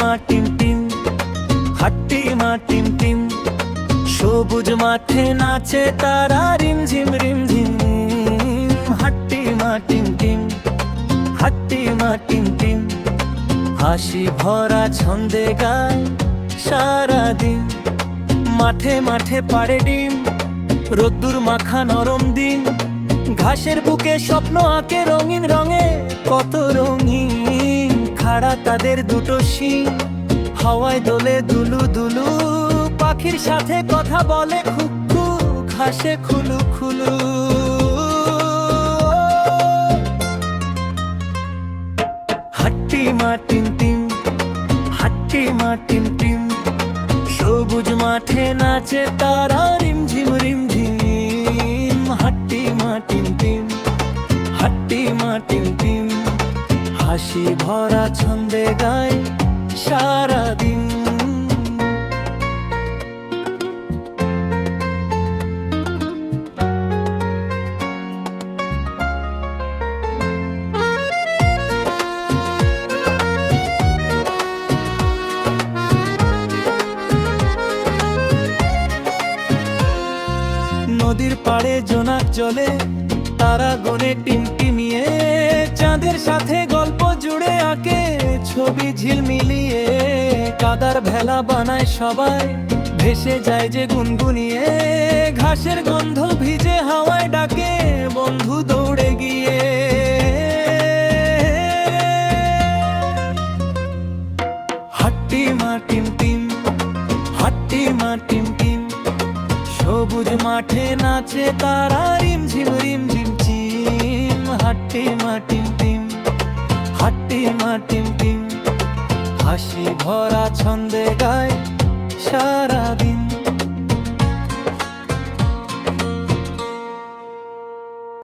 মা team team, হাট্টি মা team team. সবুজ মাঠে নাচে তারা রিমঝিম রিমঝিম। হাট্টি মা টিম টিম, হাট্টি মা টিম টিম। হাসি ভরা ছন্দে গায় সারাদিন। মাঠে মাঠে পাড়ে ডিম, রোদ্দুর মাখা নরম দিন। ঘাসের বুকে স্বপ্ন আঁকে রঙিন রঙে, কত রঙিন খাড়া তাদের দুটো শিং। হাওয়ায় দোলে দুলু দুলু, পাখির সাথে কথা বলে খুকু, ঘাসে খুলু খুলু। হাট্টি মা টিম টিম, হাট্টি মা টিম টিম। সবুজ মাঠে নাচে তারা রিমঝিম রিমঝিম। হাট্টি মা টিম টিম, হাট্টি মা টিম টিম। হাসি ভরা ছন্দে গায় সারাদিন। নদীর পাড়ে জোনাক জলে, তারা গনে টিমটিমিয়ে। চাঁদের সাথে গল্প জুড়ে আঁকে ছবি ঝিলমিলিয়ে। কাদার ভেলা বানায় সবাই, ভেসে যায় যে গুনগুনিয়ে। ঘাসের গন্ধ ভিজে হাওয়ায় ডাকে বন্ধু দৌড়ে গিয়ে। হাট্টি মা টিম টিম, হাট্টি মা টিম টিম। সবুজ মাঠে নাচে তারা রিমঝিম রিমঝিম চিম। হাট্টি মা টিম টিম, হাট্টি মা টিম টিম। হাসি ভরা ছন্দে গায় সারাদিন।